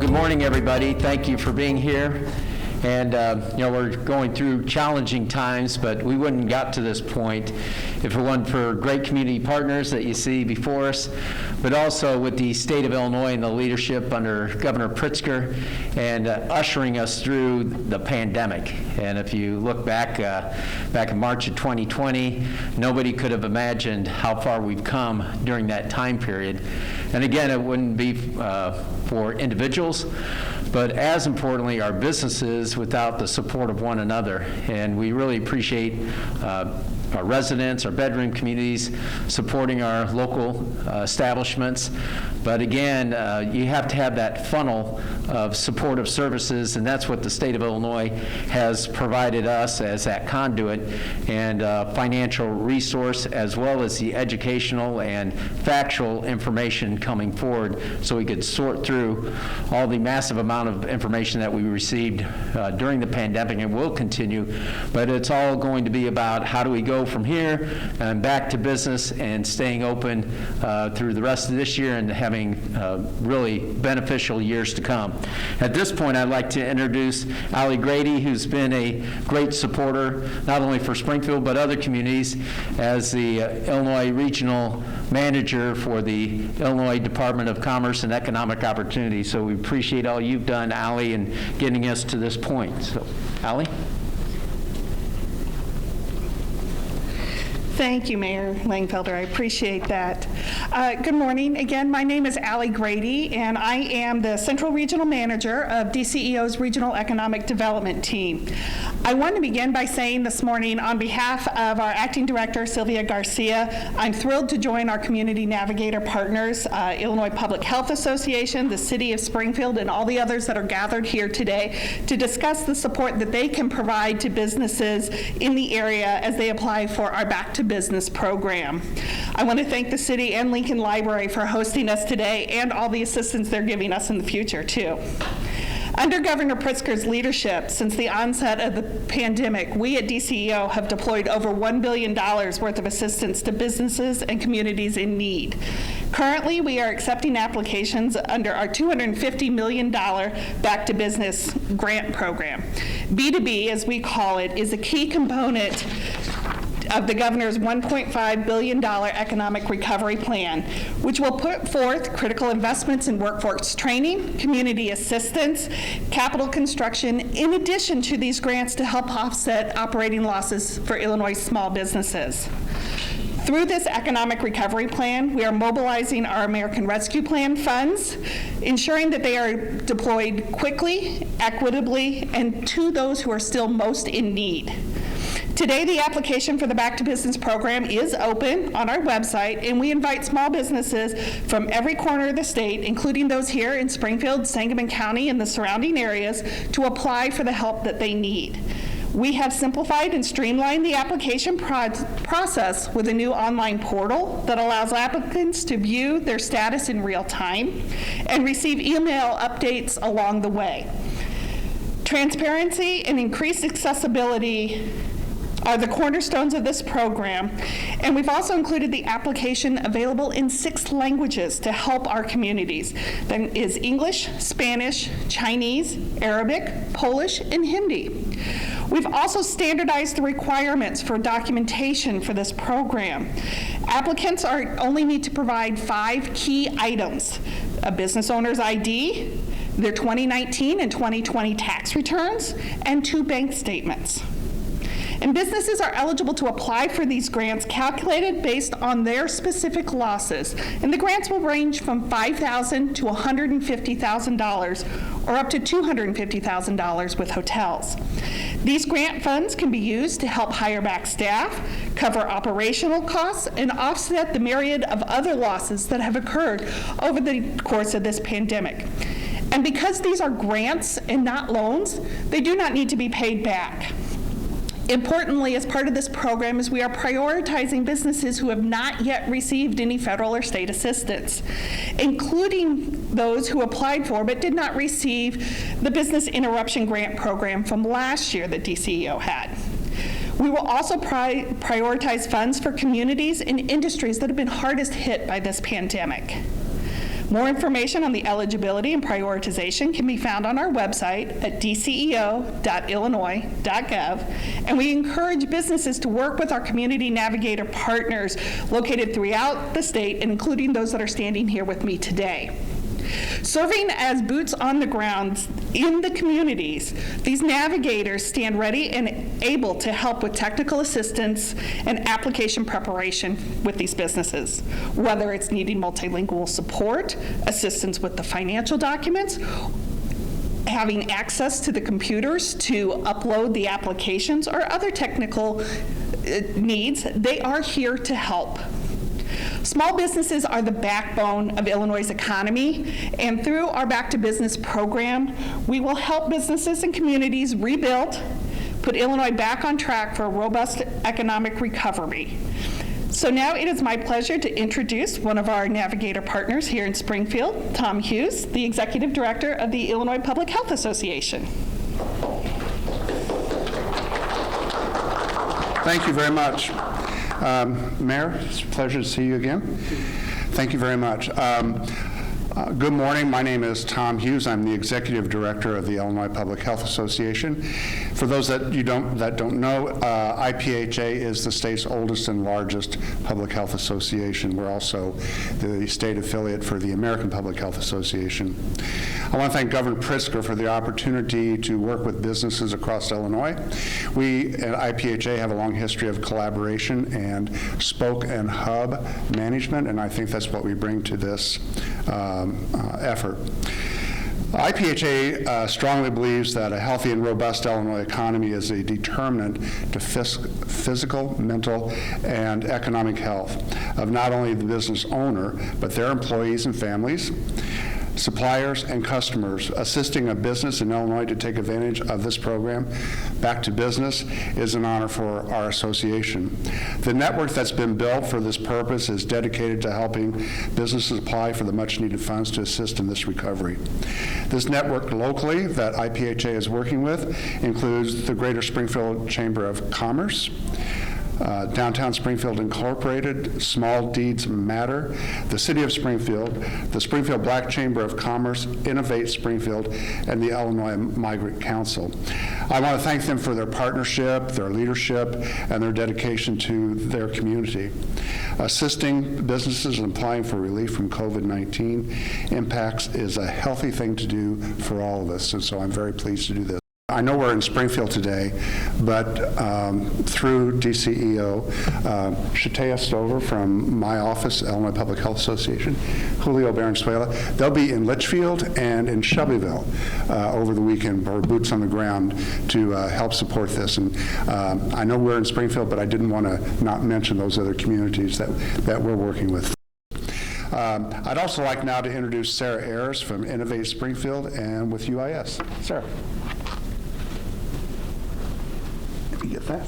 Good morning, everybody. Thank you for being here. And, we're going through challenging times, but we wouldn't have got to this point if it wasn't for great community partners that you see before us, but also with the state of Illinois and the leadership under Governor Pritzker and ushering us through the pandemic. And if you look back in March of 2020, nobody could have imagined how far we've come during that time period. And again, it wouldn't be for individuals, but as importantly, our businesses without the support of one another. And we really appreciate our residents, our bedroom communities, supporting our local establishments. But again, you have to have that funnel of supportive services, and that's what the state of Illinois has provided us as that conduit and financial resource, as well as the educational and factual information coming forward so we could sort through all the massive amount of information that we received during the pandemic and will continue. But it's all going to be about how do we go from here and back to business and staying open through the rest of this year and having really beneficial years to come. At this point, I'd like to introduce Allie Grady, who's been a great supporter, not only for Springfield, but other communities, as the Illinois Regional Manager for the Illinois Department of Commerce and Economic Opportunity. So we appreciate all you've done, Allie, in getting us to this point. So, Allie? Thank you, Mayor Langfelder. I appreciate that. Good morning. Again, my name is Allie Grady, and I am the Central Regional Manager of DCEO's Regional Economic Development Team. I want to begin by saying this morning, on behalf of our Acting Director, Sylvia Garcia, I'm thrilled to join our Community Navigator partners, Illinois Public Health Association, the City of Springfield, and all the others that are gathered here today to discuss the support that they can provide to businesses in the area as they apply for our Back to Business program. I want to thank the city and Lincoln Library for hosting us today and all the assistance they're giving us in the future, too. Under Governor Pritzker's leadership, since the onset of the pandemic, we at DCEO have deployed over $1 billion worth of assistance to businesses and communities in need. Currently, we are accepting applications under our $250 million Back to Business grant program. B2B, as we call it, is a key component of the governor's $1.5 billion economic recovery plan, which will put forth critical investments in workforce training, community assistance, capital construction, in addition to these grants to help offset operating losses for Illinois small businesses. Through this economic recovery plan, we are mobilizing our American Rescue Plan funds, ensuring that they are deployed quickly, equitably, and to those who are still most in need. Today, the application for the Back to Business program is open on our website, and we invite small businesses from every corner of the state, including those here in Springfield, Sangamon County, and the surrounding areas, to apply for the help that they need. We have simplified and streamlined the application process with a new online portal that allows applicants to view their status in real time and receive email updates along the way. Transparency and increased accessibility are the cornerstones of this program, and we've also included the application available in 6 languages to help our communities. That is English, Spanish, Chinese, Arabic, Polish, and Hindi. We've also standardized the requirements for documentation for this program. Applicants only need to provide 5 key items: a business owner's ID, their 2019 and 2020 tax returns, and 2 bank statements. And businesses are eligible to apply for these grants calculated based on their specific losses. And the grants will range from $5,000 to $150,000 or up to $250,000 with hotels. These grant funds can be used to help hire back staff, cover operational costs, and offset the myriad of other losses that have occurred over the course of this pandemic. And because these are grants and not loans, they do not need to be paid back. Importantly, as part of this program, is we are prioritizing businesses who have not yet received any federal or state assistance, including those who applied for but did not receive the business interruption grant program from last year that DCEO had. We will also prioritize funds for communities and industries that have been hardest hit by this pandemic. More information on the eligibility and prioritization can be found on our website at dceo.illinois.gov, and we encourage businesses to work with our community navigator partners located throughout the state, including those that are standing here with me today. Serving as boots on the ground in the communities, these navigators stand ready and able to help with technical assistance and application preparation with these businesses, whether it's needing multilingual support, assistance with the financial documents, having access to the computers to upload the applications, or other technical needs. They are here to help. Small businesses are the backbone of Illinois' economy, and through our Back to Business program, we will help businesses and communities rebuild, put Illinois back on track for a robust economic recovery. So now it is my pleasure to introduce one of our Navigator partners here in Springfield, Tom Hughes, the Executive Director of the Illinois Public Health Association. Thank you very much. Mayor, it's a pleasure to see you again. Thank you very much. Good morning. My name is Tom Hughes. I'm the Executive Director of the Illinois Public Health Association. For those that don't know, IPHA is the state's oldest and largest public health association. We're also the state affiliate for the American Public Health Association. I want to thank Governor Pritzker for the opportunity to work with businesses across Illinois. We at IPHA have a long history of collaboration and spoke and hub management, and I think that's what we bring to this effort. IPHA strongly believes that a healthy and robust Illinois economy is a determinant to physical, mental, and economic health of not only the business owner, but their employees and families, suppliers, and customers. Assisting a business in Illinois to take advantage of this program, Back to Business, is an honor for our association. The network that's been built for this purpose is dedicated to helping businesses apply for the much-needed funds to assist in this recovery. This network locally that IPHA is working with includes the Greater Springfield Chamber of Commerce, Downtown Springfield Incorporated, Small Deeds Matter, the City of Springfield, the Springfield Black Chamber of Commerce, Innovate Springfield, and the Illinois Migrant Council. I want to thank them for their partnership, their leadership, and their dedication to their community. Assisting businesses in applying for relief from COVID-19 impacts is a healthy thing to do for all of us, and so I'm very pleased to do this. I know we're in Springfield today, but through DCEO, Shatea Stover from my office, Illinois Public Health Association, Julio Valenzuela, they'll be in Litchfield and in Shelbyville over the weekend, or boots on the ground, to help support this. And I know we're in Springfield, but I didn't want to not mention those other communities that we're working with. I'd also like now to introduce Sarah Ayres from Innovate Springfield and with UIS. Sarah. Get that.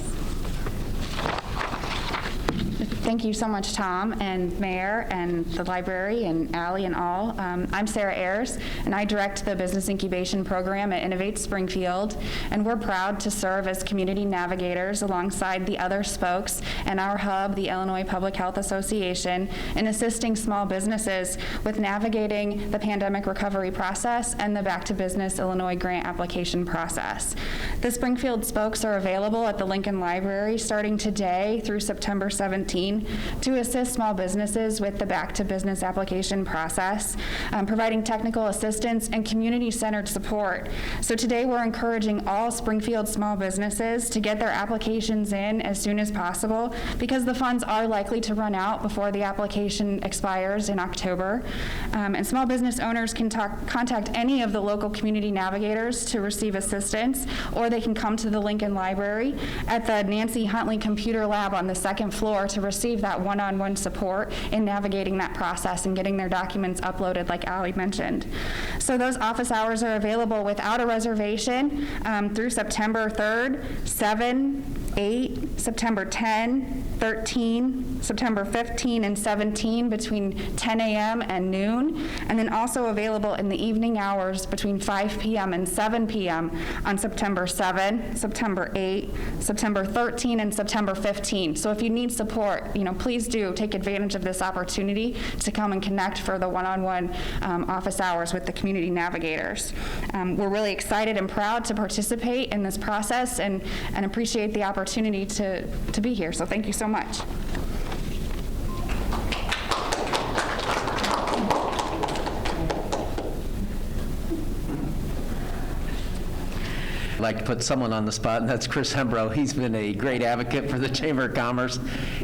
Thank you so much, Tom and Mayor and the library and Allie and all. I'm Sarah Ayres, and I direct the Business Incubation Program at Innovate Springfield, and we're proud to serve as community navigators alongside the other spokes and our hub, the Illinois Public Health Association, in assisting small businesses with navigating the pandemic recovery process and the Back to Business Illinois grant application process. The Springfield spokes are available at the Lincoln Library starting today through September 17 to assist small businesses with the Back to Business application process, providing technical assistance and community-centered support. So today we're encouraging all Springfield small businesses to get their applications in as soon as possible, because the funds are likely to run out before the application expires in October. And small business owners can contact any of the local community navigators to receive assistance, or they can come to the Lincoln Library at the Nancy Huntley Computer Lab on the second floor to receive that one-on-one support in navigating that process and getting their documents uploaded, like Allie mentioned. So those office hours are available without a reservation through September 3rd, 7 8, September 10, 13, September 15, and 17 between 10 a.m. and noon, and then also available in the evening hours between 5 p.m. and 7 p.m. on September 7, September 8, September 13, and September 15. So if you need support, please do take advantage of this opportunity to come and connect for the one-on-one office hours with the community navigators. We're really excited and proud to participate in this process and appreciate the opportunity to be here. So thank you so much. I'd like to put someone on the spot, and that's Chris Hembrow. He's been a great advocate for the Chamber of Commerce,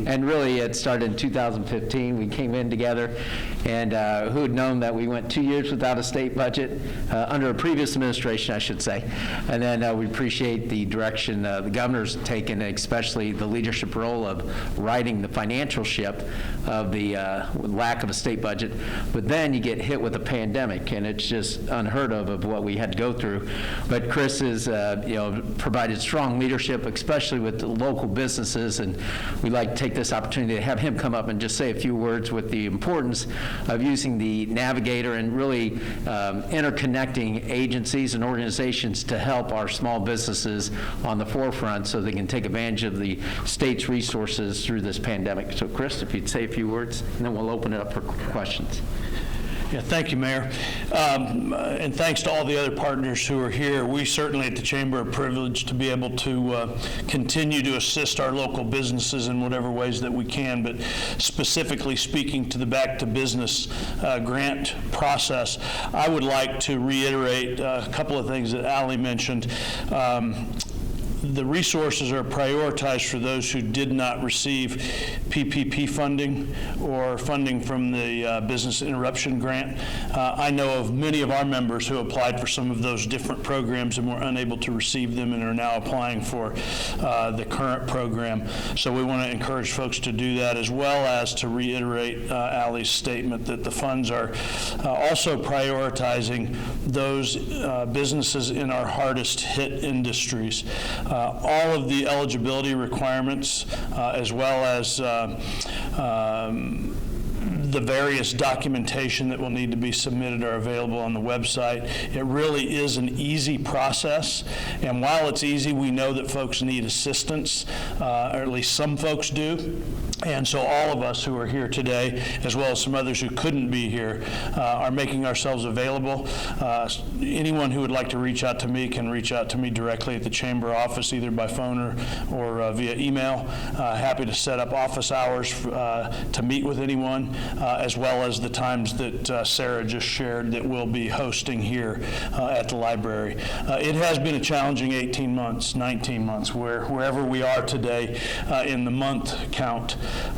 and really it started in 2015. We came in together, and who had known that we went 2 years without a state budget, under a previous administration, I should say. And then we appreciate the direction the governor's taken, especially the leadership role of righting the financial ship of the lack of a state budget. But then you get hit with a pandemic, and it's just unheard of what we had to go through. But Chris is provided strong leadership, especially with the local businesses, and we'd like to take this opportunity to have him come up and just say a few words with the importance of using the Navigator and really interconnecting agencies and organizations to help our small businesses on the forefront so they can take advantage of the state's resources through this pandemic. So Chris, if you'd say a few words, and then we'll open it up for questions. Yeah, thank you, Mayor. And thanks to all the other partners who are here. We certainly at the Chamber are privileged to be able to continue to assist our local businesses in whatever ways that we can, but specifically speaking to the Back to Business grant process, I would like to reiterate a couple of things that Allie mentioned. The resources are prioritized for those who did not receive PPP funding or funding from the Business Interruption Grant. I know of many of our members who applied for some of those different programs and were unable to receive them and are now applying for the current program. So we want to encourage folks to do that, as well as to reiterate Allie's statement that the funds are also prioritizing those businesses in our hardest hit industries. All of the eligibility requirements, as well as the various documentation that will need to be submitted are available on the website. It really is an easy process, and while it's easy, we know that folks need assistance, or at least some folks do. And so all of us who are here today, as well as some others who couldn't be here, are making ourselves available. Anyone who would like to reach out to me can reach out to me directly at the Chamber office, either by phone or via email. Happy to set up office hours to meet with anyone, as well as the times that Sarah just shared that we'll be hosting here at the library. It has been a challenging 18 months, 19 months, wherever we are today in the month count.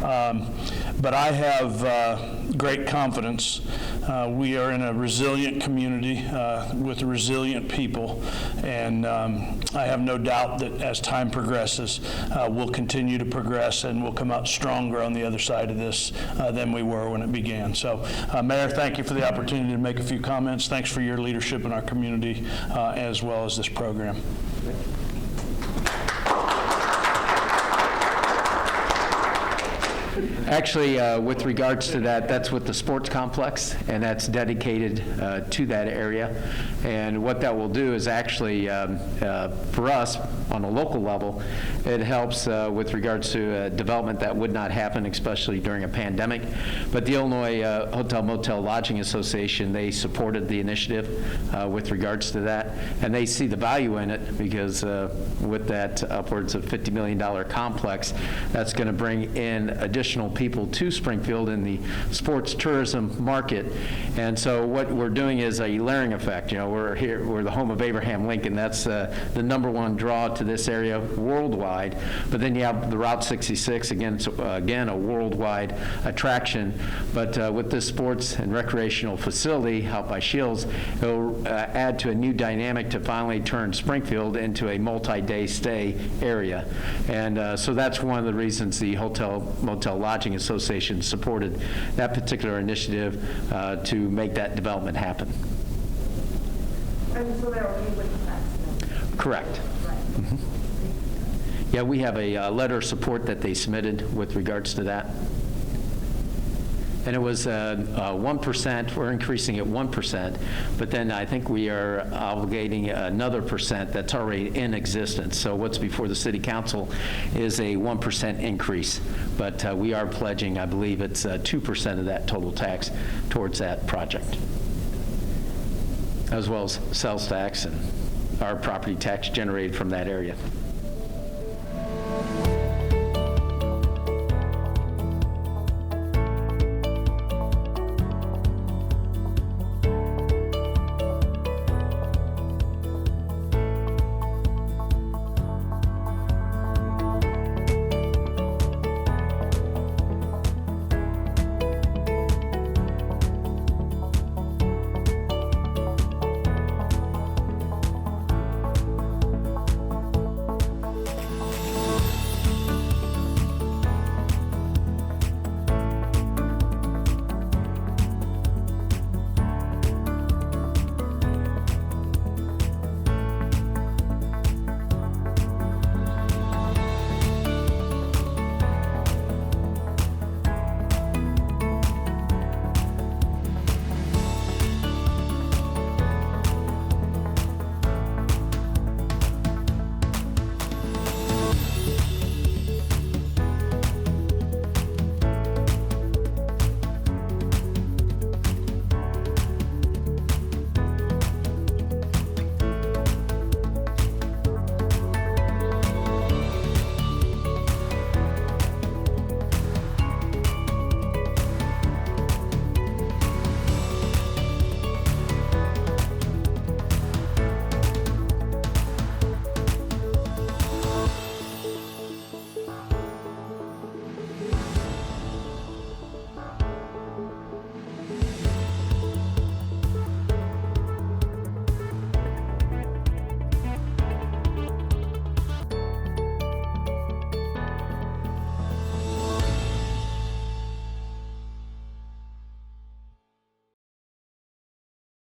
But I have great confidence. We are in a resilient community with resilient people, and I have no doubt that as time progresses, we'll continue to progress and we'll come out stronger on the other side of this than we were when it began. So, Mayor, thank you for the opportunity to make a few comments. Thanks for your leadership in our community as well as this program. Actually, with regards to that, that's with the sports complex, and that's dedicated to that area. And what that will do is actually, for us, on a local level, it helps with regards to development that would not happen, especially during a pandemic. But the Illinois Hotel Motel Lodging Association, they supported the initiative with regards to that, and they see the value in it because with that upwards of $50 million complex, that's going to bring in additional people to Springfield in the sports tourism market. And so what we're doing is a layering effect. We're here, we're the home of Abraham Lincoln. That's the #1 draw to this area worldwide. But then you have the Route 66, again, a worldwide attraction. But with this sports and recreational facility out by Shields, it'll add to a new dynamic to finally turn Springfield into a multi-day stay area. And so that's one of the reasons the Hotel Motel Lodging Association supported that particular initiative to make that development happen. And so they're okay with the maximum? Correct. Right. Mm-hmm. Yeah, we have a letter of support that they submitted with regards to that. And it was 1%, we're increasing it 1%, but then I think we are obligating another percent that's already in existence. So what's before the city council is a 1% increase, but we are pledging, I believe it's 2% of that total tax towards that project, as well as sales tax and our property tax generated from that area.